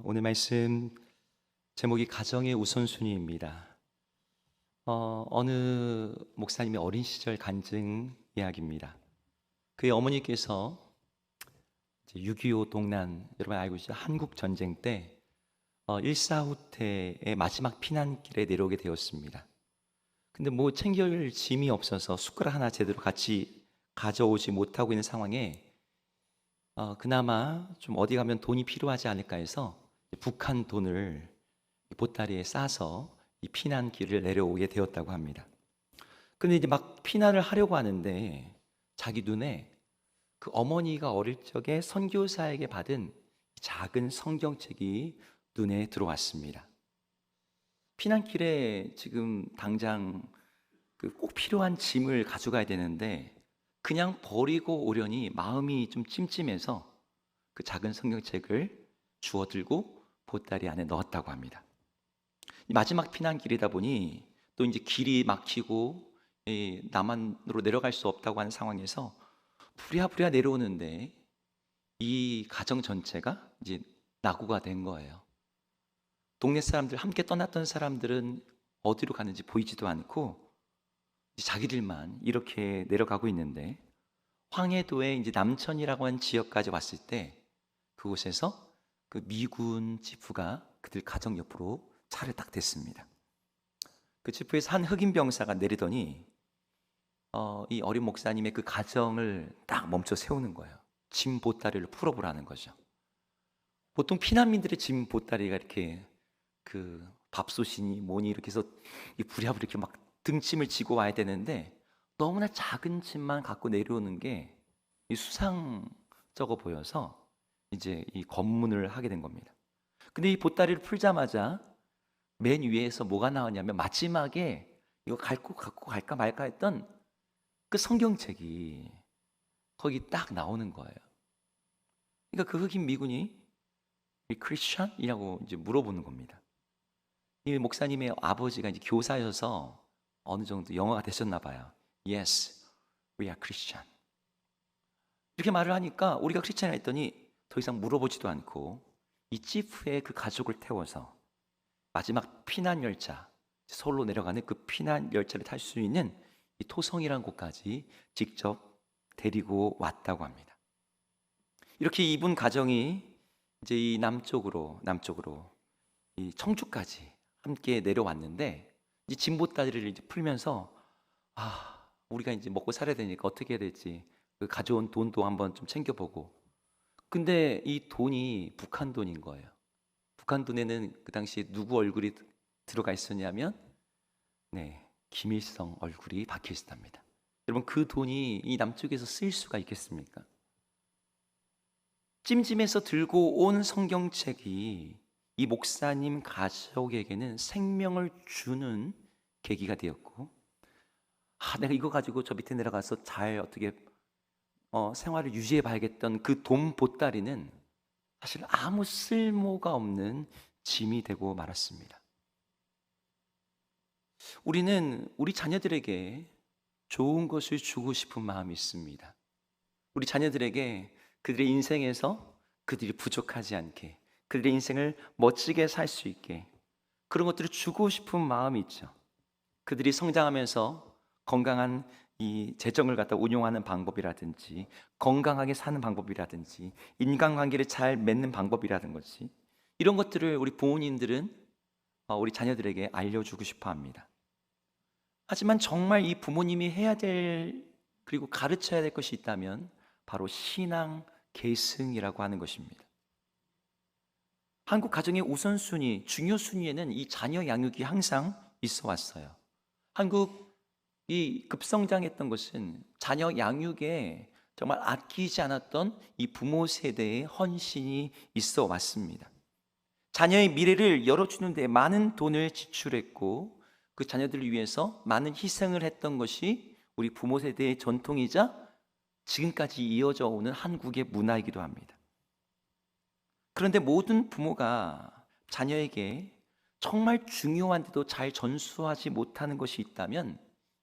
오늘 말씀 제목이 가정의 우선순위입니다. 어느 목사님의 어린 시절 간증 이야기입니다. 그의 어머니께서 이제 6.25 동란, 여러분 알고 계시죠? 한국 전쟁 때 일사후퇴의 마지막 피난길에 내려오게 되었습니다. 근데 뭐 챙길 짐이 없어서 숟가락 하나 제대로 같이 가져오지 못하고 있는 상황에 그나마 좀 어디 가면 돈이 필요하지 않을까 해서 북한 돈을 보따리에 싸서 이 피난길을 내려오게 되었다고 합니다. 근데 이제 막 피난을 하려고 하는데 자기 눈에 그 어머니가 어릴 적에 선교사에게 받은 작은 성경책이 눈에 들어왔습니다. 피난길에 지금 당장 그 꼭 필요한 짐을 가져가야 되는데 그냥 버리고 오려니 마음이 좀 찜찜해서 그 작은 성경책을 주워 들고 보따리 안에 넣었다고 합니다. 마지막 피난길이다 보니 또 이제 길이 막히고 남한으로 내려갈 수 없다고 하는 상황에서 부랴부랴 내려오는데 이 가정 전체가 이제 낙오가 된 거예요. 동네 사람들, 함께 떠났던 사람들은 어디로 가는지 보이지도 않고 자기들만 이렇게 내려가고 있는데 황해도의 이제 남천이라고 하는 지역까지 왔을 때 그곳에서 그 미군 지프가 그들 가정 옆으로 차를 딱 댔습니다. 그 지프에서 한 흑인 병사가 내리더니 이 어린 목사님의 그 가정을 딱 멈춰 세우는 거예요. 짐 보따리를 풀어보라는 거죠. 보통 피난민들의 짐 보따리가 이렇게 그 밥솥이니 뭐니 이렇게 해서 부랴부랴 이렇게 막 등짐을 지고 와야 되는데 너무나 작은 짐만 갖고 내려오는 게 수상쩍어 보여서 이제 이 검문을 하게 된 겁니다. 근데 이 보따리를 풀자마자 맨 위에서 뭐가 나왔냐면 마지막에 이거 갖고 갈까 말까 했던 그 성경책이 거기 딱 나오는 거예요. 그러니까 그 흑인 미군이 이 크리스천이라고 이제 물어보는 겁니다. 이 목사님의 아버지가 이제 교사여서 어느 정도 영어가 되셨나 봐요. Yes, we are Christian. 이렇게 말을 하니까 우리가 크리스찬이라 했더니 더 이상 물어보지도 않고 이 지프의 그 가족을 태워서 마지막 피난 열차, 서울로 내려가는 그 피난 열차를 탈 수 있는 이 토성이라는 곳까지 직접 데리고 왔다고 합니다. 이렇게 이분 가정이 이제 이 남쪽으로 이 청주까지 함께 내려왔는데 이 짐보따리를 이제 풀면서 우리가 이제 먹고 살아야 되니까 어떻게 해야 될지 그 가져온 돈도 한번 좀 챙겨보고, 근데 이 돈이 북한 돈인 거예요. 북한 돈에는 그 당시에 누구 얼굴이 들어가 있었냐면 김일성 얼굴이 박혀 있었답니다. 여러분, 그 돈이 이 남쪽에서 쓰일 수가 있겠습니까? 찜찜해서 들고 온 성경책이 이 목사님 가족에게는 생명을 주는 계기가 되었고, 내가 이거 가지고 저 밑에 내려가서 잘 어떻게 생활을 유지해 봐야겠던 그 돈 보따리는 사실 아무 쓸모가 없는 짐이 되고 말았습니다. 우리는 우리 자녀들에게 좋은 것을 주고 싶은 마음이 있습니다. 우리 자녀들에게 그들의 인생에서 그들이 부족하지 않게, 그들의 인생을 멋지게 살 수 있게 그런 것들을 주고 싶은 마음이 있죠. 그들이 성장하면서 건강한 이 재정을 갖다 운용하는 방법이라든지, 건강하게 사는 방법이라든지, 인간관계를 잘 맺는 방법이라든지, 이런 것들을 우리 부모님들은 우리 자녀들에게 알려주고 싶어 합니다. 하지만 정말 이 부모님이 해야 될, 그리고 가르쳐야 될 것이 있다면 바로 신앙 계승이라고 하는 것입니다. 한국 가정의 우선순위, 중요 순위에는 이 자녀 양육이 항상 있어 왔어요. 한국이 급성장했던 것은 자녀 양육에 정말 아끼지 않았던 이 부모 세대의 헌신이 있어 왔습니다. 자녀의 미래를 열어주는 데 많은 돈을 지출했고 그 자녀들을 위해서 많은 희생을 했던 것이 우리 부모 세대의 전통이자 지금까지 이어져 오는 한국의 문화이기도 합니다. 그런데 모든 부모가 자녀에게 정말 중요한데도 잘 전수하지 못하는 것이 있다면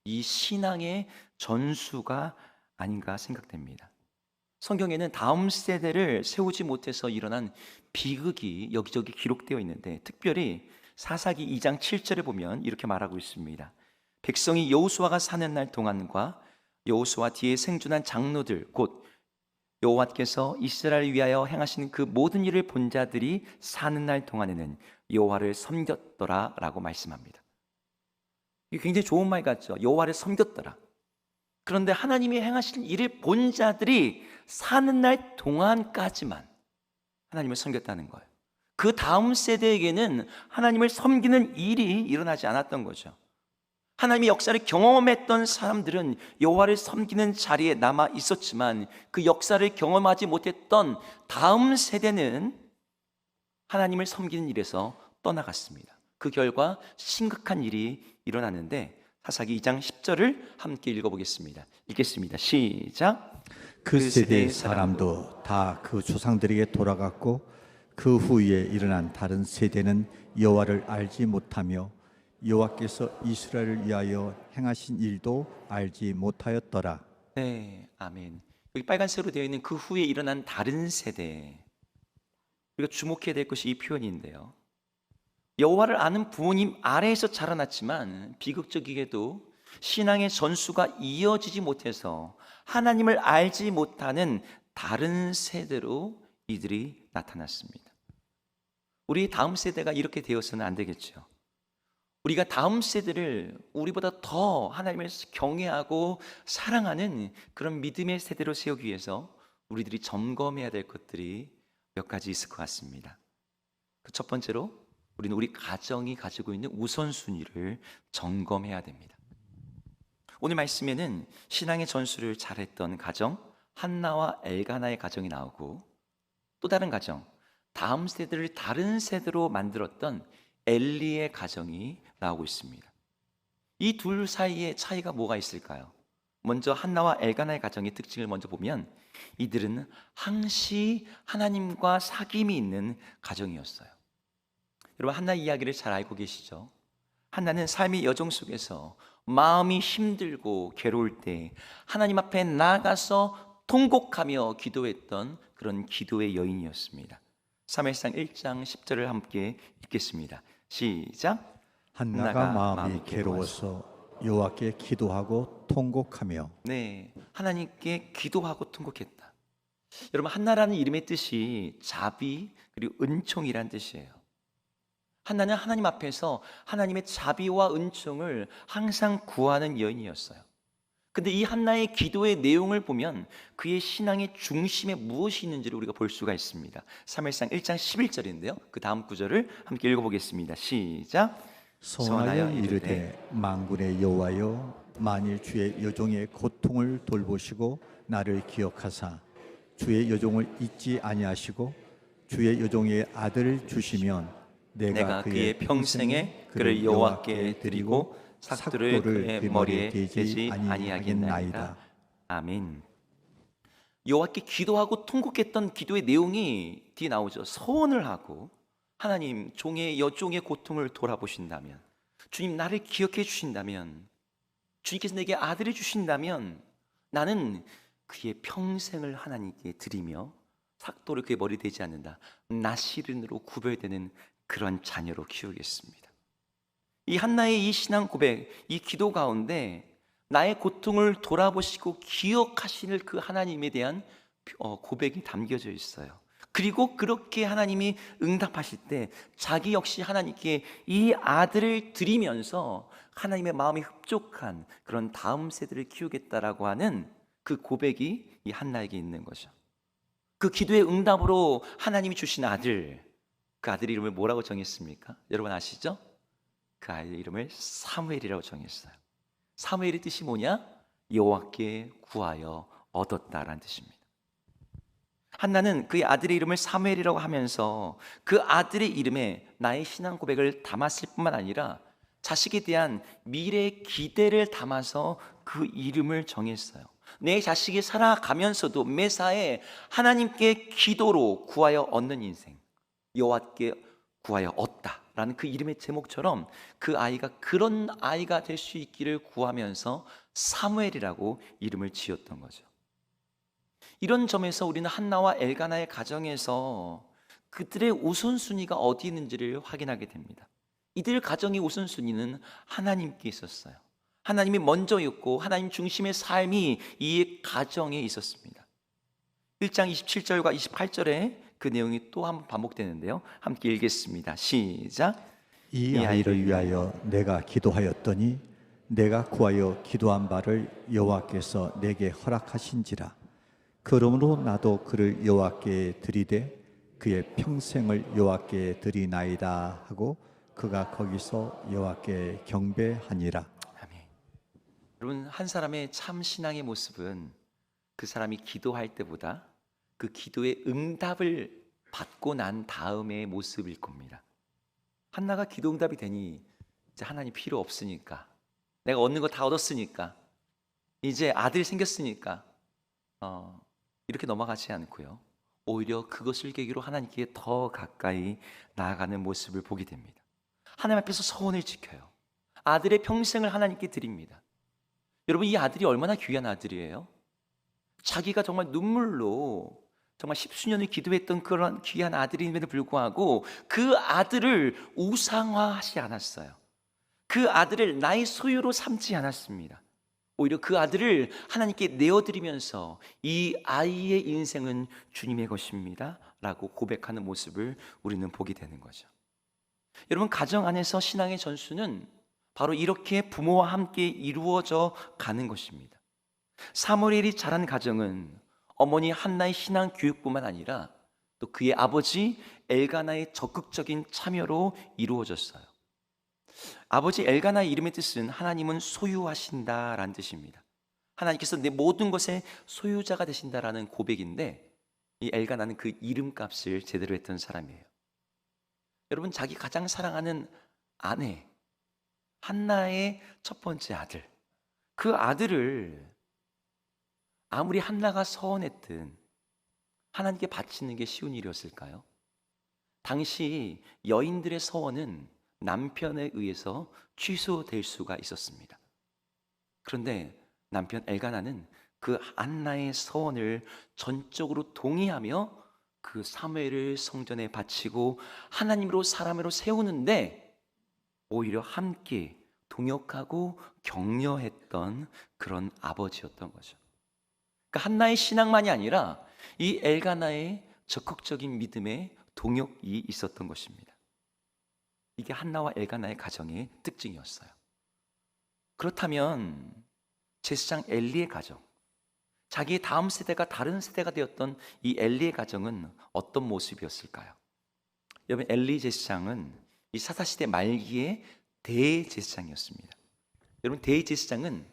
이 신앙의 전수가 아닌가 생각됩니다. 성경에는 다음 세대를 세우지 못해서 일어난 비극이 여기저기 기록되어 있는데, 특별히 사사기 2장 7절에 보면 이렇게 말하고 있습니다. 백성이 여호수아가 사는 날 동안과 여호수아 뒤에 생존한 장로들 곧 여호와께서 이스라엘을 위하여 행하신 그 모든 일을 본 자들이 사는 날 동안에는 여호와를 섬겼더라 라고 말씀합니다. 이게 굉장히 좋은 말 같죠. 여호와를 섬겼더라. 그런데 하나님이 행하신 일을 본 자들이 사는 날 동안까지만 하나님을 섬겼다는 거예요. 그 다음 세대에게는 하나님을 섬기는 일이 일어나지 않았던 거죠. 하나님의 역사를 경험했던 사람들은 여호와를 섬기는 자리에 남아 있었지만, 그 역사를 경험하지 못했던 다음 세대는 하나님을 섬기는 일에서 떠나갔습니다. 그 결과 심각한 일이 일어났는데, 사사기 2장 10절을 함께 읽어보겠습니다. 읽겠습니다. 시작. 그 세대의 사람도 다 그 조상들에게 돌아갔고 그 후에 일어난 다른 세대는 여호와를 알지 못하며 여호와께서 이스라엘을 위하여 행하신 일도 알지 못하였더라. 네, 아멘. 여기 빨간색으로 되어 있는 그 후에 일어난 다른 세대, 우리가 주목해야 될 것이 이 표현인데요. 여호와를 아는 부모님 아래에서 자라났지만 비극적이게도 신앙의 전수가 이어지지 못해서 하나님을 알지 못하는 다른 세대로 이들이 나타났습니다. 우리 다음 세대가 이렇게 되어서는 안 되겠죠. 우리가 다음 세대를 우리보다 더 하나님을 경외하고 사랑하는 그런 믿음의 세대로 세우기 위해서 우리들이 점검해야 될 것들이 몇 가지 있을 것 같습니다. 그 첫 번째로 우리는 우리 가정이 가지고 있는 우선순위를 점검해야 됩니다. 오늘 말씀에는 신앙의 전수를 잘했던 가정 한나와 엘가나의 가정이 나오고, 또 다른 가정, 다음 세대를 다른 세대로 만들었던 엘리의 가정이 나오고 있습니다. 이 둘 사이에 차이가 뭐가 있을까요? 먼저 한나와 엘가나의 가정의 특징을 먼저 보면, 이들은 항시 하나님과 사귐이 있는 가정이었어요. 여러분, 한나 이야기를 잘 알고 계시죠? 한나는 삶의 여정 속에서 마음이 힘들고 괴로울 때 하나님 앞에 나아가서 통곡하며 기도했던 그런 기도의 여인이었습니다. 사무엘상 1장 10절을 함께 읽겠습니다. 시작. 한나가 마음이 괴로워서 여호와께 기도하고 통곡하며. 네, 하나님께 기도하고 통곡했다. 여러분, 한나라는 이름의 뜻이 자비 그리고 은총이란 뜻이에요. 한나는 하나님 앞에서 하나님의 자비와 은총을 항상 구하는 여인이었어요. 근데 이 한나의 기도의 내용을 보면 그의 신앙의 중심에 무엇이 있는지를 우리가 볼 수가 있습니다. 사무엘상 1장 11절인데요. 그 다음 구절을 함께 읽어보겠습니다. 시작. 소원하여 이르되 만군의 여호와여, 만일 주의 여종의 고통을 돌보시고 나를 기억하사 주의 여종을 잊지 아니하시고 주의 여종의 아들을 주시면 내가 그의 평생에 그를 여호와께 드리고 삭도를 그의 머리에 대지 아니하겠나이다. 아멘. 여호와께 기도하고 통곡했던 기도의 내용이 뒤에 나오죠. 소원을 하고, 하나님, 종의 여종의 고통을 돌아보신다면, 주님 나를 기억해 주신다면, 주님께서 내게 아들을 주신다면 나는 그의 평생을 하나님께 드리며 삭도를 그의 머리에 대지 않는다. 나시른으로 구별되는 그런 자녀로 키우겠습니다. 이 한나의 이 신앙 고백, 이 기도 가운데 나의 고통을 돌아보시고 기억하실 그 하나님에 대한 고백이 담겨져 있어요. 그리고 그렇게 하나님이 응답하실 때 자기 역시 하나님께 이 아들을 드리면서 하나님의 마음이 흡족한 그런 다음 세대를 키우겠다라고 하는 그 고백이 이 한나에게 있는 거죠. 그 기도의 응답으로 하나님이 주신 아들, 그 아들 이름을 뭐라고 정했습니까? 여러분 아시죠? 그 아이의 이름을 사무엘이라고 정했어요. 사무엘의 뜻이 뭐냐? 여호와께 구하여 얻었다라는 뜻입니다. 한나는 그의 아들의 이름을 사무엘이라고 하면서 그 아들의 이름에 나의 신앙 고백을 담았을 뿐만 아니라 자식에 대한 미래의 기대를 담아서 그 이름을 정했어요. 내 자식이 살아가면서도 매사에 하나님께 기도로 구하여 얻는 인생, 여호와께 구하여 얻다라는 그 이름의 제목처럼 그 아이가 그런 아이가 될 수 있기를 구하면서 사무엘이라고 이름을 지었던 거죠. 이런 점에서 우리는 한나와 엘가나의 가정에서 그들의 우선순위가 어디 있는지를 확인하게 됩니다. 이들 가정의 우선순위는 하나님께 있었어요. 하나님이 먼저였고 하나님 중심의 삶이 이 가정에 있었습니다. 1장 27절과 28절에 그 내용이 또 한번 반복되는데요. 함께 읽겠습니다. 시작. 이 아이를 위하여 내가 기도하였더니 내가 구하여 기도한 바를 여호와께서 내게 허락하신지라. 그러므로 나도 그를 여호와께 드리되 그의 평생을 여호와께 드리나이다 하고 그가 거기서 여호와께 경배하니라. 아멘. 여러분, 한 사람의 참 신앙의 모습은 그 사람이 기도할 때보다 그 기도의 응답을 받고 난 다음의 모습일 겁니다. 한나가 기도 응답이 되니 이제 하나님 필요 없으니까, 내가 얻는 거 다 얻었으니까, 이제 아들이 생겼으니까 이렇게 넘어가지 않고요, 오히려 그것을 계기로 하나님께 더 가까이 나아가는 모습을 보게 됩니다. 하나님 앞에서 서원을 지켜요. 아들의 평생을 하나님께 드립니다. 여러분, 이 아들이 얼마나 귀한 아들이에요? 자기가 정말 눈물로 정말 십수년을 기도했던 그런 귀한 아들임에도 불구하고 그 아들을 우상화하지 않았어요. 그 아들을 나의 소유로 삼지 않았습니다. 오히려 그 아들을 하나님께 내어드리면서 이 아이의 인생은 주님의 것입니다 라고 고백하는 모습을 우리는 보게 되는 거죠. 여러분, 가정 안에서 신앙의 전수는 바로 이렇게 부모와 함께 이루어져 가는 것입니다. 사무엘이 자란 가정은 어머니 한나의 신앙 교육뿐만 아니라 또 그의 아버지 엘가나의 적극적인 참여로 이루어졌어요. 아버지 엘가나의 이름의 뜻은 하나님은 소유하신다라는 뜻입니다. 하나님께서 내 모든 것의 소유자가 되신다라는 고백인데, 이 엘가나는 그 이름값을 제대로 했던 사람이에요. 여러분, 자기 가장 사랑하는 아내 한나의 첫 번째 아들, 그 아들을 아무리 한나가 서원했든 하나님께 바치는 게 쉬운 일이었을까요? 당시 여인들의 서원은 남편에 의해서 취소될 수가 있었습니다. 그런데 남편 엘가나는 그 한나의 서원을 전적으로 동의하며 그 사무엘을 성전에 바치고 하나님으로 사람으로 세우는데 오히려 함께 동역하고 격려했던 그런 아버지였던 거죠. 그러니까 한나의 신앙만이 아니라 이 엘가나의 적극적인 믿음에 동역이 있었던 것입니다. 이게 한나와 엘가나의 가정의 특징이었어요. 그렇다면 제사장 엘리의 가정, 자기의 다음 세대가 다른 세대가 되었던 이 엘리의 가정은 어떤 모습이었을까요? 여러분, 엘리 제사장은 이 사사시대 말기의 대제사장이었습니다. 여러분, 대제사장은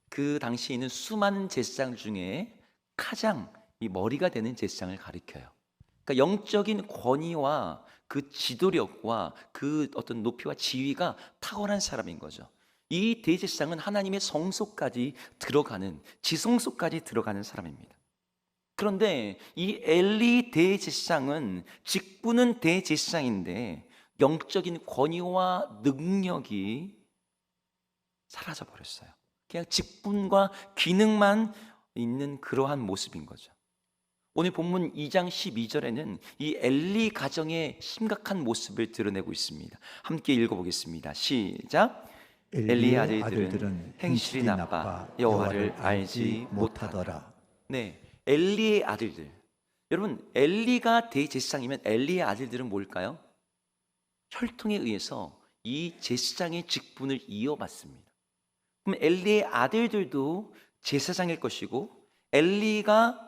그 당시에 있는 수많은 제사장 중에 가장 이 머리가 되는 제사장을 가리켜요. 그러니까 영적인 권위와 그 지도력과 그 어떤 높이와 지위가 탁월한 사람인 거죠. 이 대제사장은 하나님의 성소까지 들어가는, 지성소까지 들어가는 사람입니다. 그런데 이 엘리 대제사장은 직분은 대제사장인데 영적인 권위와 능력이 사라져 버렸어요. 그냥 직분과 기능만 있는 그러한 모습인 거죠. 오늘 본문 2장 12절에는 이 엘리 가정의 심각한 모습을 드러내고 있습니다. 함께 읽어보겠습니다. 시작. 엘리의 아들들은 행실이 나빠 여호와를 알지 못하더라. 네, 엘리의 아들들. 여러분, 엘리가 대제사장이면 엘리의 아들들은 뭘까요? 혈통에 의해서 이 제사장의 직분을 이어받습니다. 그럼 엘리의 아들들도 제사장일 것이고, 엘리가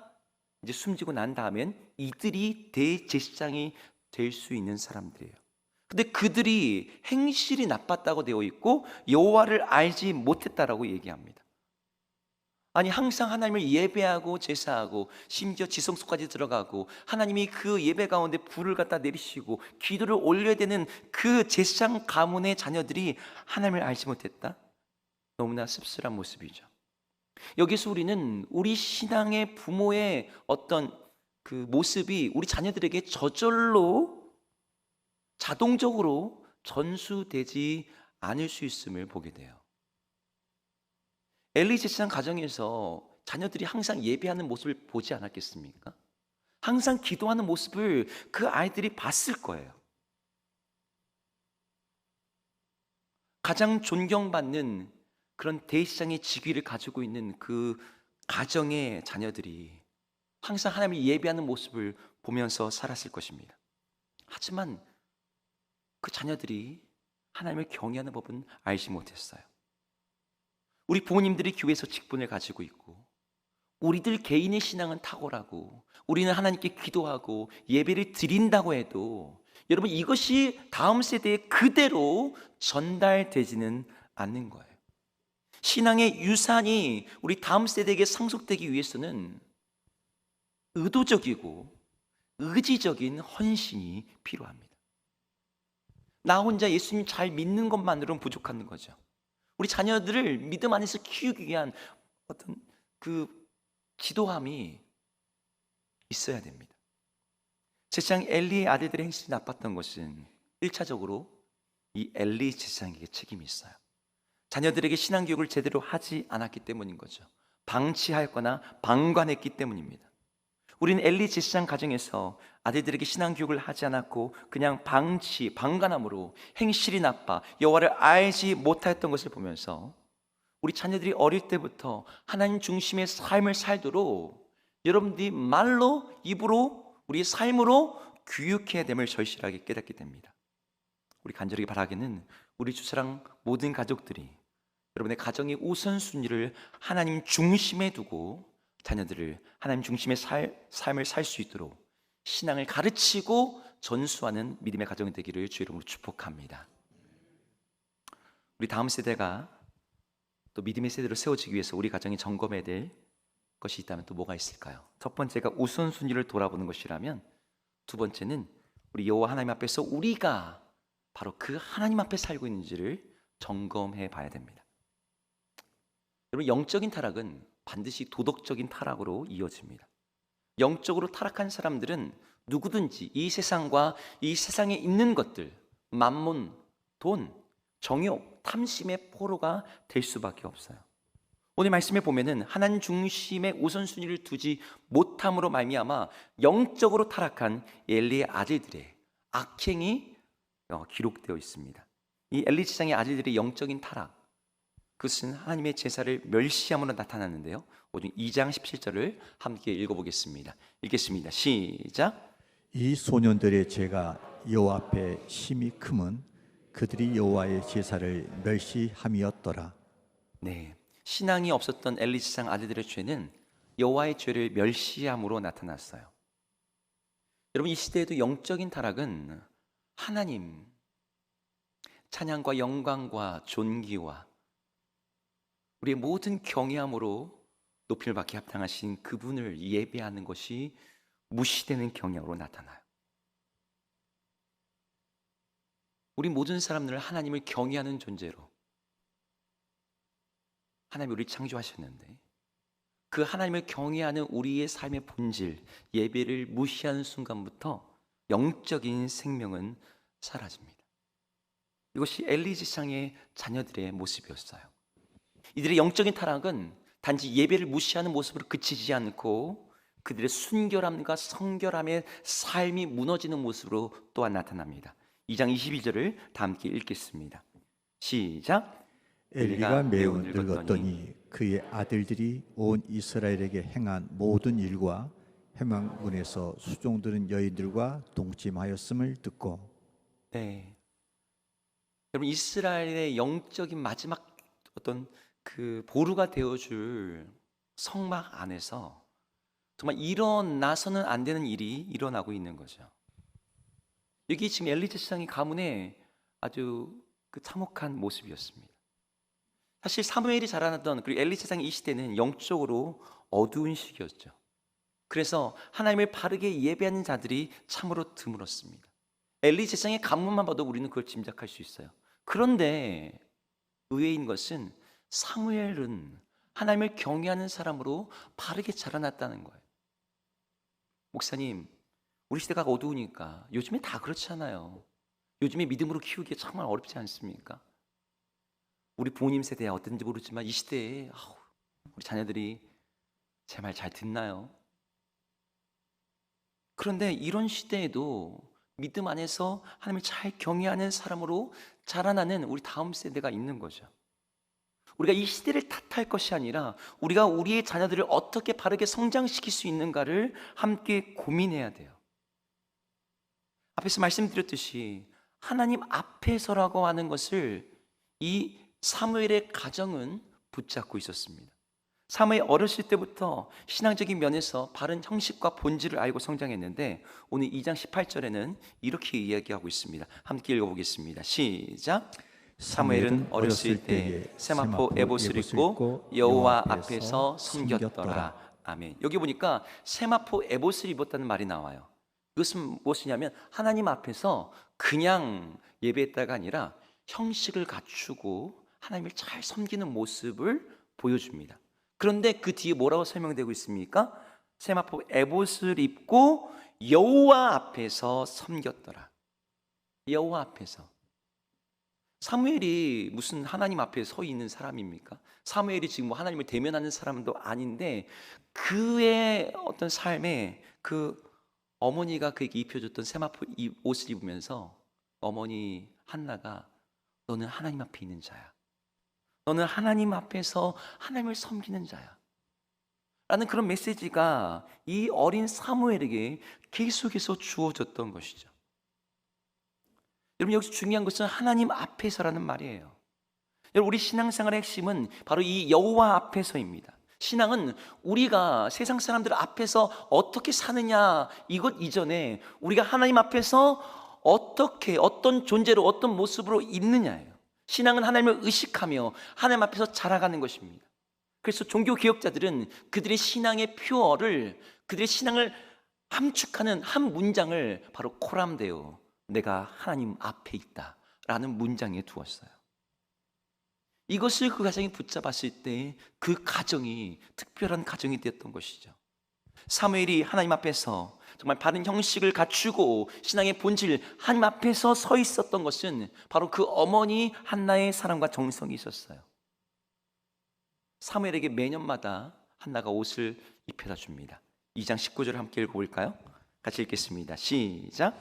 이제 숨지고 난 다음엔 이들이 대제사장이 될 수 있는 사람들이에요. 근데 그들이 행실이 나빴다고 되어 있고 여호와를 알지 못했다라고 얘기합니다. 아니, 항상 하나님을 예배하고 제사하고 심지어 지성소까지 들어가고 하나님이 그 예배 가운데 불을 갖다 내리시고 기도를 올려야 되는 그 제사장 가문의 자녀들이 하나님을 알지 못했다? 너무나 씁쓸한 모습이죠. 여기서 우리는 우리 신앙의 부모의 어떤 그 모습이 우리 자녀들에게 저절로 자동적으로 전수되지 않을 수 있음을 보게 돼요. 엘리 제사장 가정에서 자녀들이 항상 예배하는 모습을 보지 않았겠습니까? 항상 기도하는 모습을 그 아이들이 봤을 거예요. 가장 존경받는 그런 대시장의 직위를 가지고 있는 그 가정의 자녀들이 항상 하나님을 예배하는 모습을 보면서 살았을 것입니다. 하지만 그 자녀들이 하나님을 경외하는 법은 알지 못했어요. 우리 부모님들이 교회에서 직분을 가지고 있고, 우리들 개인의 신앙은 탁월하고, 우리는 하나님께 기도하고 예배를 드린다고 해도 여러분, 이것이 다음 세대에 그대로 전달되지는 않는 거예요. 신앙의 유산이 우리 다음 세대에게 상속되기 위해서는 의도적이고 의지적인 헌신이 필요합니다. 나 혼자 예수님 잘 믿는 것만으로는 부족한 거죠. 우리 자녀들을 믿음 안에서 키우기 위한 어떤 그 기도함이 있어야 됩니다. 제사장 엘리의 아들들의 행실이 나빴던 것은 1차적으로 이 엘리 제사장에게 책임이 있어요. 자녀들에게 신앙교육을 제대로 하지 않았기 때문인 거죠. 방치하였거나 방관했기 때문입니다. 우리는 엘리 제사장 가정에서 아들들에게 신앙교육을 하지 않았고 그냥 방관함으로 행실이 나빠 여호와를 알지 못하였던 것을 보면서 우리 자녀들이 어릴 때부터 하나님 중심의 삶을 살도록 여러분들이 말로, 입으로, 우리의 삶으로 교육해야 됨을 절실하게 깨닫게 됩니다. 우리 간절히 바라기는 우리 주사랑 모든 가족들이 여러분의 가정의 우선순위를 하나님 중심에 두고 자녀들을 하나님 중심의 삶을 살 수 있도록 신앙을 가르치고 전수하는 믿음의 가정이 되기를 주의 이름으로 축복합니다. 우리 다음 세대가 또 믿음의 세대로 세워지기 위해서 우리 가정이 점검해야 될 것이 있다면 또 뭐가 있을까요? 첫 번째가 우선순위를 돌아보는 것이라면, 두 번째는 우리 여호와 하나님 앞에서 우리가 바로 그 하나님 앞에 살고 있는지를 점검해 봐야 됩니다. 여러분, 영적인 타락은 반드시 도덕적인 타락으로 이어집니다. 영적으로 타락한 사람들은 누구든지 이 세상과 이 세상에 있는 것들, 만몬, 돈, 정욕, 탐심의 포로가 될 수밖에 없어요. 오늘 말씀에 보면은 하나님 중심의 우선순위를 두지 못함으로 말미암아 영적으로 타락한 엘리의 아들들의 악행이 기록되어 있습니다. 이 엘리 제사장의 아들들의 영적인 타락, 그것은 하나님의 제사를 멸시함으로 나타났는데요. 오늘 2장 17절을 함께 읽어보겠습니다. 읽겠습니다. 시작. 이 소년들의 죄가 여호와 앞에 심히 크면 그들이 여호와의 제사를 멸시함이었더라. 네, 신앙이 없었던 엘리 제사장 아들들의 죄는 여호와의 죄를 멸시함으로 나타났어요. 여러분, 이 시대에도 영적인 타락은 하나님 찬양과 영광과 존귀와 우리의 모든 경외함으로 높임을 받기 합당하신 그분을 예배하는 것이 무시되는 경향으로 나타나요. 우리 모든 사람들은 하나님을 경외하는 존재로 하나님이 우리를 창조하셨는데, 그 하나님을 경외하는 우리의 삶의 본질, 예배를 무시하는 순간부터 영적인 생명은 사라집니다. 이것이 엘리 제사장의 자녀들의 모습이었어요. 이들의 영적인 타락은 단지 예배를 무시하는 모습으로 그치지 않고 그들의 순결함과 성결함의 삶이 무너지는 모습으로 또한 나타납니다. 2장 22절을 다 함께 읽겠습니다. 시작. 엘리가 매우 늙었더니 그의 아들들이 온 이스라엘에게 행한 모든 일과 회막문에서 수종드는 여인들과 동침하였음을 듣고. 네, 여러분, 이스라엘의 영적인 마지막 어떤 그 보루가 되어줄 성막 안에서 정말 일어나서는 안 되는 일이 일어나고 있는 거죠. 여기 지금 엘리 제사장의 가문의 아주 그 참혹한 모습이었습니다. 사실 사무엘이 자라났던 그리고 엘리 제사장의 이 시대는 영적으로 어두운 시기였죠. 그래서 하나님을 바르게 예배하는 자들이 참으로 드물었습니다. 엘리 제사장의 가문만 봐도 우리는 그걸 짐작할 수 있어요. 그런데 의외인 것은 사무엘은 하나님을 경외하는 사람으로 바르게 자라났다는 거예요. 목사님, 우리 시대가 어두우니까 요즘에 다 그렇잖아요. 요즘에 믿음으로 키우기 정말 어렵지 않습니까? 우리 부모님 세대야 어떤지 모르지만 이 시대에 우리 자녀들이 제 말 잘 듣나요? 그런데 이런 시대에도 믿음 안에서 하나님을 잘 경외하는 사람으로 자라나는 우리 다음 세대가 있는 거죠. 우리가 이 시대를 탓할 것이 아니라 우리가 우리의 자녀들을 어떻게 바르게 성장시킬 수 있는가를 함께 고민해야 돼요. 앞에서 말씀드렸듯이 하나님 앞에서라고 하는 것을 이 사무엘의 가정은 붙잡고 있었습니다. 사무엘 어렸을 때부터 신앙적인 면에서 바른 형식과 본질을 알고 성장했는데 오늘 2장 18절에는 이렇게 이야기하고 있습니다. 함께 읽어보겠습니다. 시작. 사무엘은 어렸을 때에 세마포 에봇을 입고 여호와 앞에서 섬겼더라. 아멘. 여기 보니까 세마포 에봇을 입었다는 말이 나와요. 이것은 무엇이냐면 하나님 앞에서 그냥 예배했다가 아니라 형식을 갖추고 하나님을 잘 섬기는 모습을 보여줍니다. 그런데 그 뒤에 뭐라고 설명되고 있습니까? 세마포 에봇을 입고 여호와 앞에서 섬겼더라. 여호와 앞에서. 사무엘이 무슨 하나님 앞에 서 있는 사람입니까? 사무엘이 지금 뭐 하나님을 대면하는 사람도 아닌데 그의 어떤 삶에 그 어머니가 그에게 입혀줬던 세마포 옷을 입으면서 어머니 한나가 너는 하나님 앞에 있는 자야. 너는 하나님 앞에서 하나님을 섬기는 자야. 라는 그런 메시지가 이 어린 사무엘에게 계속해서 주어졌던 것이죠. 여러분 여기서 중요한 것은 하나님 앞에서라는 말이에요. 여러분 우리 신앙생활의 핵심은 바로 이 여호와 앞에서입니다. 신앙은 우리가 세상 사람들 앞에서 어떻게 사느냐 이것 이전에 우리가 하나님 앞에서 어떻게 어떤 존재로 어떤 모습으로 있느냐예요. 신앙은 하나님을 의식하며 하나님 앞에서 자라가는 것입니다. 그래서 종교 개혁자들은 그들의 신앙의 표어를 그들의 신앙을 함축하는 한 문장을 바로 코람데오 내가 하나님 앞에 있다 라는 문장에 두었어요. 이것을 그 가정이 붙잡았을 때 그 가정이 특별한 가정이 되었던 것이죠. 사무엘이 하나님 앞에서 정말 바른 형식을 갖추고 신앙의 본질 하나님 앞에서 서 있었던 것은 바로 그 어머니 한나의 사랑과 정성이 있었어요. 사무엘에게 매년마다 한나가 옷을 입혀다 줍니다. 2장 19절을 함께 읽어볼까요? 같이 읽겠습니다. 시작.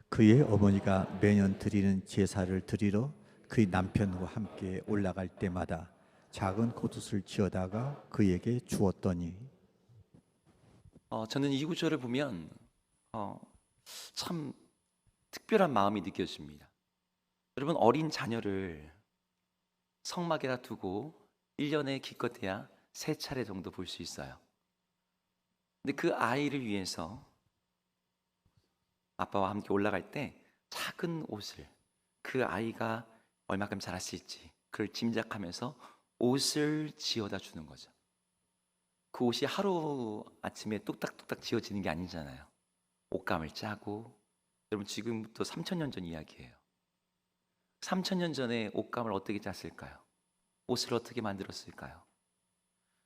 그의 어머니가 매년 드리는 제사를 드리러 그의 남편과 함께 올라갈 때마다 작은 겉옷을 지어다가 그에게 주었더니 저는 이 구절을 보면 참 특별한 마음이 느껴집니다. 여러분 어린 자녀를 성막에다 두고 1년에 기껏해야 3차례 정도 볼 수 있어요. 근데 그 아이를 위해서 아빠와 함께 올라갈 때 작은 옷을 그 아이가 얼마큼 자랄 수 있지 그걸 짐작하면서 옷을 지어다 주는 거죠. 그 옷이 하루 아침에 뚝딱뚝딱 지어지는 게 아니잖아요. 옷감을 짜고 여러분 지금부터 3,000년 전 이야기예요. 3,000년 전에 옷감을 어떻게 짰을까요? 옷을 어떻게 만들었을까요?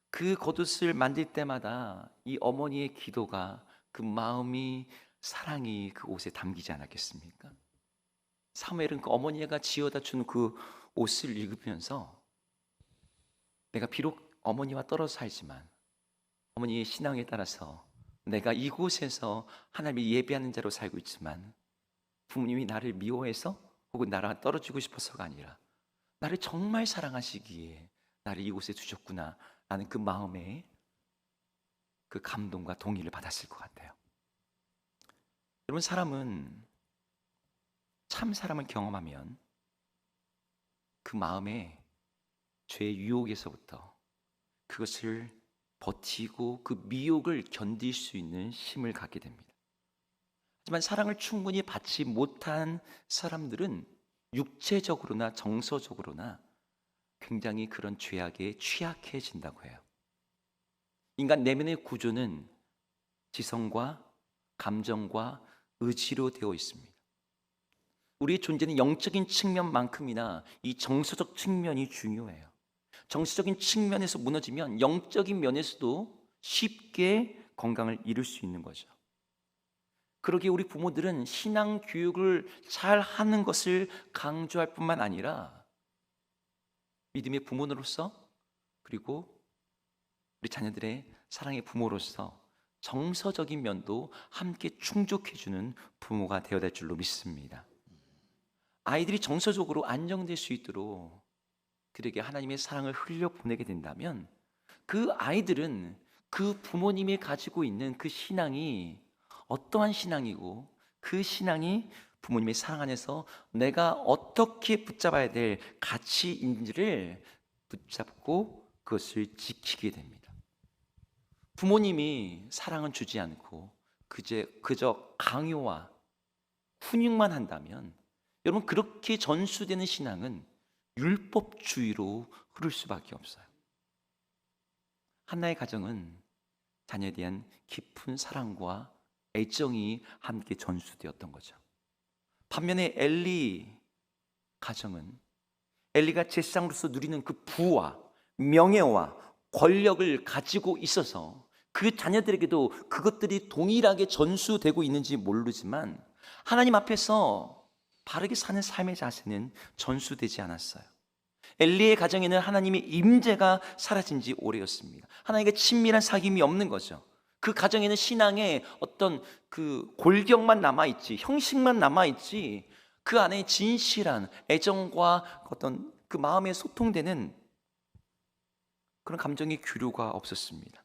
그 겉옷을 만들 때마다 이 어머니의 기도가 그 마음이 사랑이 그 옷에 담기지 않았겠습니까? 사무엘은 그 어머니가 지어다 준 그 옷을 읽으면서 내가 비록 어머니와 떨어져 살지만 어머니의 신앙에 따라서 내가 이곳에서 하나님을 예배하는 자로 살고 있지만 부모님이 나를 미워해서 혹은 나랑 떨어지고 싶어서가 아니라 나를 정말 사랑하시기에 나를 이곳에 두셨구나 라는 그 마음에 그 감동과 동의를 받았을 것 같아요. 여러분 사람은 참 사람을 경험하면 그 마음에 죄의 유혹에서부터 그것을 버티고 그 미혹을 견딜 수 있는 힘을 갖게 됩니다. 하지만 사랑을 충분히 받지 못한 사람들은 육체적으로나 정서적으로나 굉장히 그런 죄악에 취약해진다고 해요. 인간 내면의 구조는 지성과 감정과 의지로 되어 있습니다. 우리의 존재는 영적인 측면만큼이나 이 정서적 측면이 중요해요. 정서적인 측면에서 무너지면 영적인 면에서도 쉽게 건강을 잃을 수 있는 거죠. 그러기에 우리 부모들은 신앙 교육을 잘 하는 것을 강조할 뿐만 아니라 믿음의 부모로서 그리고 우리 자녀들의 사랑의 부모로서 정서적인 면도 함께 충족해주는 부모가 되어야 될 줄로 믿습니다. 아이들이 정서적으로 안정될 수 있도록 그들에게 하나님의 사랑을 흘려보내게 된다면 그 아이들은 그 부모님이 가지고 있는 그 신앙이 어떠한 신앙이고 그 신앙이 부모님의 사랑 안에서 내가 어떻게 붙잡아야 될 가치인지를 붙잡고 그것을 지키게 됩니다. 부모님이 사랑은 주지 않고 그저 강요와 훈육만 한다면 여러분 그렇게 전수되는 신앙은 율법주의로 흐를 수밖에 없어요. 한나의 가정은 자녀에 대한 깊은 사랑과 애정이 함께 전수되었던 거죠. 반면에 엘리 가정은 엘리가 제사장으로서 누리는 그 부와 명예와 권력을 가지고 있어서 그 자녀들에게도 그것들이 동일하게 전수되고 있는지 모르지만 하나님 앞에서 바르게 사는 삶의 자세는 전수되지 않았어요. 엘리의 가정에는 하나님의 임재가 사라진 지 오래였습니다. 하나님과 친밀한 사귐이 없는 거죠. 그 가정에는 신앙의 어떤 그 골격만 남아있지, 형식만 남아있지, 그 안에 진실한 애정과 어떤 그 마음에 소통되는 그런 감정의 교류가 없었습니다.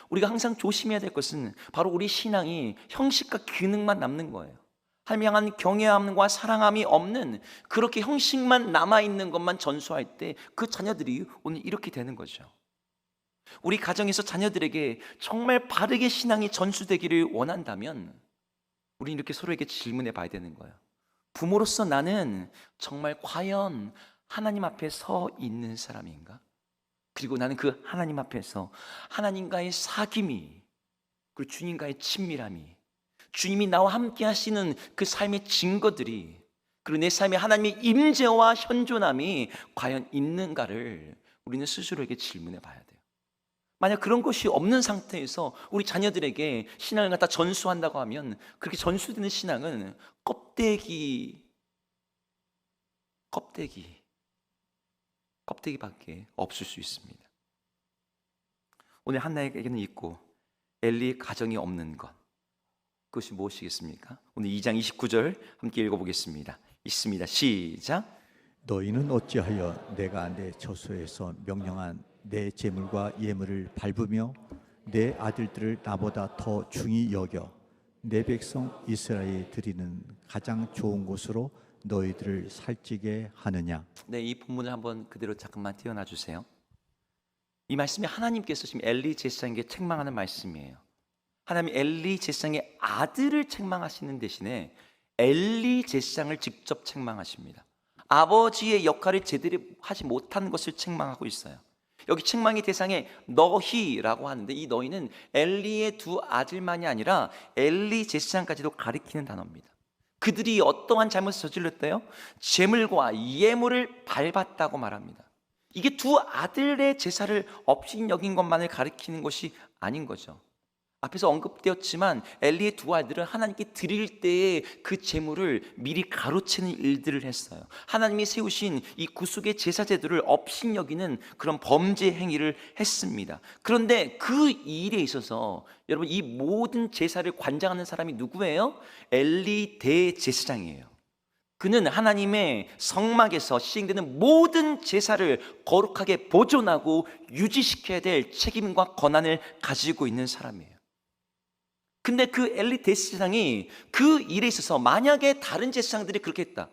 우리가 항상 조심해야 될 것은 바로 우리 신앙이 형식과 기능만 남는 거예요. 하나님 향한 경외함과 사랑함이 없는 그렇게 형식만 남아있는 것만 전수할 때 그 자녀들이 오늘 이렇게 되는 거죠. 우리 가정에서 자녀들에게 정말 바르게 신앙이 전수되기를 원한다면 우리는 이렇게 서로에게 질문해 봐야 되는 거예요. 부모로서 나는 정말 과연 하나님 앞에 서 있는 사람인가? 그리고 나는 그 하나님 앞에서 하나님과의 사귐이, 그리고 주님과의 친밀함이, 주님이 나와 함께 하시는 그 삶의 증거들이, 그리고 내 삶에 하나님의 임재와 현존함이 과연 있는가를 우리는 스스로에게 질문해 봐야 돼요. 만약 그런 것이 없는 상태에서 우리 자녀들에게 신앙을 갖다 전수한다고 하면 그렇게 전수되는 신앙은 껍데기밖에 없을 수 있습니다. 오늘 한나에게는 있고 엘리 가정이 없는 것, 그것이 무엇이겠습니까? 오늘 2장 29절 함께 읽어보겠습니다. 있습니다. 시작. 너희는 어찌하여 내가 내 저소에서 명령한 내 재물과 예물을 밟으며 내 아들들을 나보다 더 중히 여겨 내 백성 이스라엘이 드리는 가장 좋은 곳으로 너희들을 살찌게 하느냐? 네, 이 본문을 한번 그대로 잠깐만 띄워놔 주세요. 이 말씀이 하나님께서 지금 엘리 제사장에게 책망하는 말씀이에요. 하나님 엘리 제사장의 아들을 책망하시는 대신에 엘리 제사장을 직접 책망하십니다. 아버지의 역할을 제대로 하지 못한 것을 책망하고 있어요. 여기 책망의 대상에 너희라고 하는데 이 너희는 엘리의 두 아들만이 아니라 엘리 제사장까지도 가리키는 단어입니다. 그들이 어떠한 잘못을 저질렀대요? 제물과 예물을 밟았다고 말합니다. 이게 두 아들의 제사를 업신 여긴 것만을 가리키는 것이 아닌 거죠. 앞에서 언급되었지만 엘리의 두 아들은 하나님께 드릴 때의 그 제물을 미리 가로채는 일들을 했어요. 하나님이 세우신 이 구속의 제사 제도를 업신 여기는 그런 범죄 행위를 했습니다. 그런데 그 일에 있어서 여러분 이 모든 제사를 관장하는 사람이 누구예요? 엘리 대제사장이에요. 그는 하나님의 성막에서 시행되는 모든 제사를 거룩하게 보존하고 유지시켜야 될 책임과 권한을 가지고 있는 사람이에요. 근데 그 엘리 대제사장이 그 일에 있어서 만약에 다른 제사장들이 그렇게 했다,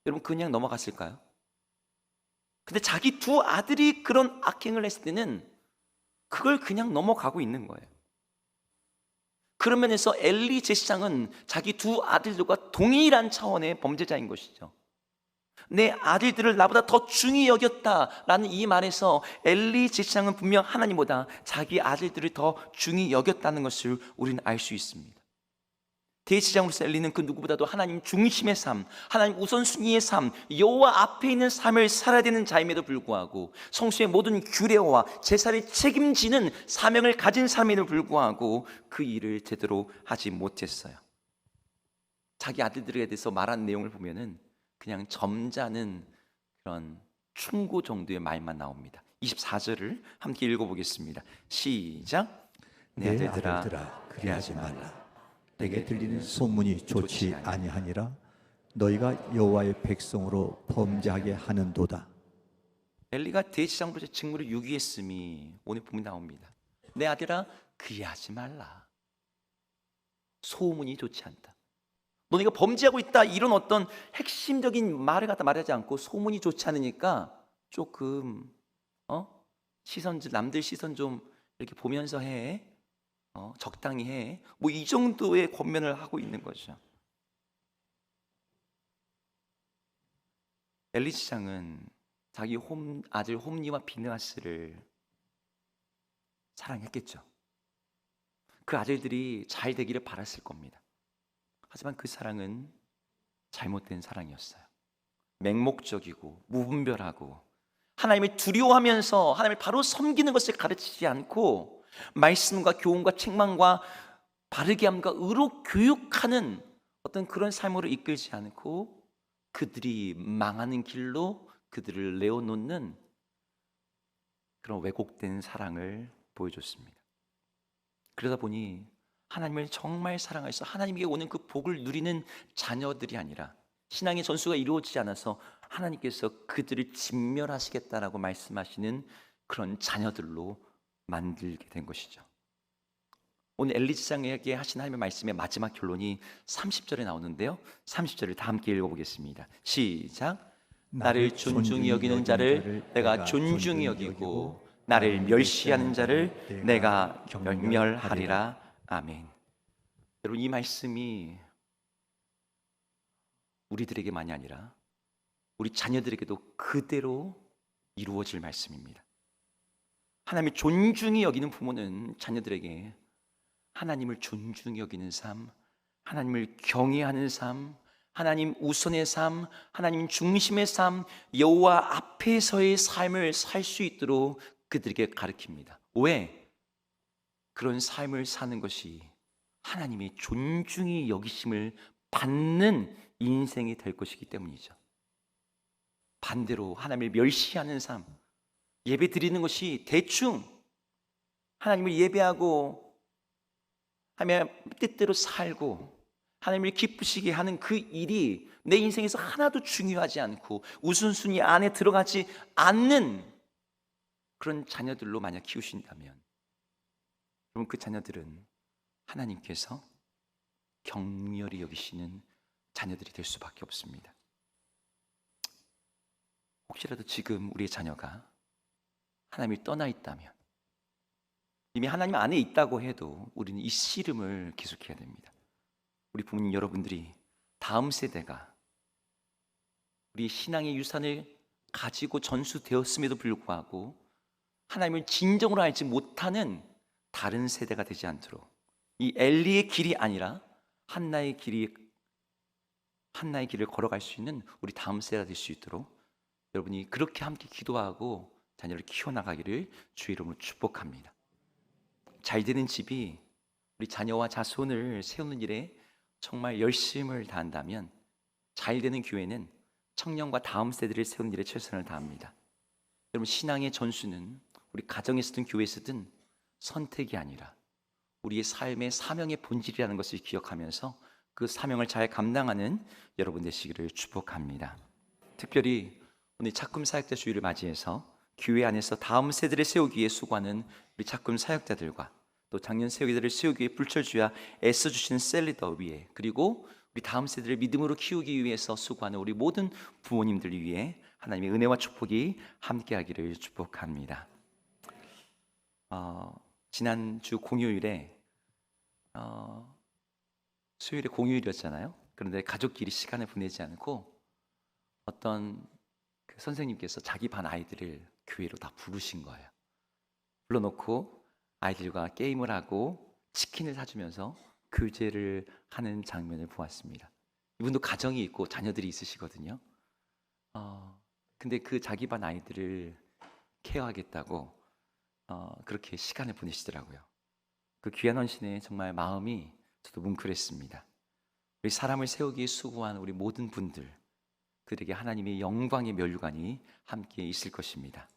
여러분 그냥 넘어갔을까요? 근데 자기 두 아들이 그런 악행을 했을 때는 그걸 그냥 넘어가고 있는 거예요. 그런 면에서 엘리 제사장은 자기 두 아들들과 동일한 차원의 범죄자인 것이죠. 내 아들들을 나보다 더 중히 여겼다라는 이 말에서 엘리 제사장은 분명 하나님보다 자기 아들들을 더 중히 여겼다는 것을 우리는 알 수 있습니다. 대제사장으로서 엘리는 그 누구보다도 하나님 중심의 삶, 하나님 우선순위의 삶, 여호와 앞에 있는 삶을 살아야 되는 자임에도 불구하고 성수의 모든 규례와 제사를 책임지는 사명을 가진 삶에도 불구하고 그 일을 제대로 하지 못했어요. 자기 아들들에 대해서 말한 내용을 보면은 그냥 점잖은 그런 충고 정도의 말만 나옵니다. 24절을 함께 읽어보겠습니다. 시작. 내 아들들아 그리하지 말라. 내게 들리는 소문이 좋지 아니하니라. 너희가 여호와의 백성으로 범죄하게 하는도다. 엘리가 대제사장으로 직무를 유기했음이 오늘 본문에 나옵니다. 내 아들아 그리하지 말라. 소문이 좋지 않다. 너네가 범죄하고 있다, 이런 어떤 핵심적인 말을 갖다 말하지 않고 소문이 좋지 않으니까 조금 남들 시선 좀 이렇게 보면서 해, 적당히 해, 뭐 이 정도의 권면을 하고 있는 거죠. 엘리 지장은 자기 아들 홈니와 비느하스를 사랑했겠죠. 그 아들들이 잘 되기를 바랐을 겁니다. 하지만 그 사랑은 잘못된 사랑이었어요. 맹목적이고 무분별하고 하나님을 두려워하면서 하나님을 바로 섬기는 것을 가르치지 않고 말씀과 교훈과 책망과 바르게 함과 의로 교육하는 어떤 그런 삶으로 이끌지 않고 그들이 망하는 길로 그들을 내어놓는 그런 왜곡된 사랑을 보여줬습니다. 그러다 보니 하나님을 정말 사랑해서 하나님께 오는 그 복을 누리는 자녀들이 아니라 신앙의 전수가 이루어지지 않아서 하나님께서 그들을 진멸하시겠다라고 말씀하시는 그런 자녀들로 만들게 된 것이죠. 오늘 엘리 지장에게 하신 하나님의 말씀의 마지막 결론이 30절에 나오는데요. 30절을 다 함께 읽어보겠습니다. 시작. 나를 존중히 여기는 자를 내가 존중히 여기고 나를 멸시하는 자를 내가 경멸하리라. 아멘. 여러분, 이 말씀이 우리들에게만이 아니라 우리 자녀들에게도 그대로 이루어질 말씀입니다. 하나님을 존중히 여기는 부모는 자녀들에게 하나님을 존중히 여기는 삶, 하나님을 경외하는 삶, 하나님 우선의 삶, 하나님 중심의 삶, 여호와 앞에서의 삶을 살 수 있도록 그들에게 가르칩니다. 왜? 그런 삶을 사는 것이 하나님의 존중히 여기심을 받는 인생이 될 것이기 때문이죠. 반대로 하나님을 멸시하는 삶, 예배 드리는 것이 대충 하나님을 예배하고 하나님의 뜻대로 살고 하나님을 기쁘시게 하는 그 일이 내 인생에서 하나도 중요하지 않고 우선순위 안에 들어가지 않는 그런 자녀들로 만약 키우신다면 그럼 그 자녀들은 하나님께서 경멸히 여기시는 자녀들이 될 수밖에 없습니다. 혹시라도 지금 우리의 자녀가 하나님이 떠나 있다면, 이미 하나님 안에 있다고 해도 우리는 이 씨름을 계속해야 됩니다. 우리 부모님 여러분들이 다음 세대가 우리 신앙의 유산을 가지고 전수되었음에도 불구하고 하나님을 진정으로 알지 못하는 다른 세대가 되지 않도록 이 엘리의 길이 아니라 한나의 길을 걸어갈 수 있는 우리 다음 세대가 될 수 있도록 여러분이 그렇게 함께 기도하고 자녀를 키워나가기를 주의 이름으로 축복합니다. 잘 되는 집이 우리 자녀와 자손을 세우는 일에 정말 열심을 다한다면 잘 되는 교회는 청년과 다음 세대를 세우는 일에 최선을 다합니다. 여러분, 신앙의 전수는 우리 가정에서든 교회에서든 선택이 아니라 우리의 삶의 사명의 본질이라는 것을 기억하면서 그 사명을 잘 감당하는 여러분 되시기를 축복합니다. 특별히 오늘 착금 사역자 주일을 맞이해서 교회 안에서 다음 세대를 세우기 위해 수고하는 우리 착금 사역자들과 또 작년 세우기들을 세우기 위해 불철주야 애써주시는 셀리더 위에, 그리고 우리 다음 세대를 믿음으로 키우기 위해서 수고하는 우리 모든 부모님들 위해 하나님의 은혜와 축복이 함께하기를 축복합니다. 지난주 공휴일에 수요일에 공휴일이었잖아요. 그런데 가족끼리 시간을 보내지 않고 어떤 그 선생님께서 자기 반 아이들을 교회로 다 부르신 거예요. 불러놓고 아이들과 게임을 하고 치킨을 사주면서 교제를 하는 장면을 보았습니다. 이분도 가정이 있고 자녀들이 있으시거든요. 근데 그 자기 반 아이들을 케어하겠다고 그렇게 시간을 보내시더라고요. 그 귀한 헌신에 정말 마음이 저도 뭉클했습니다. 우리 사람을 세우기에 수고한 우리 모든 분들, 그들에게 하나님의 영광의 면류관이 함께 있을 것입니다.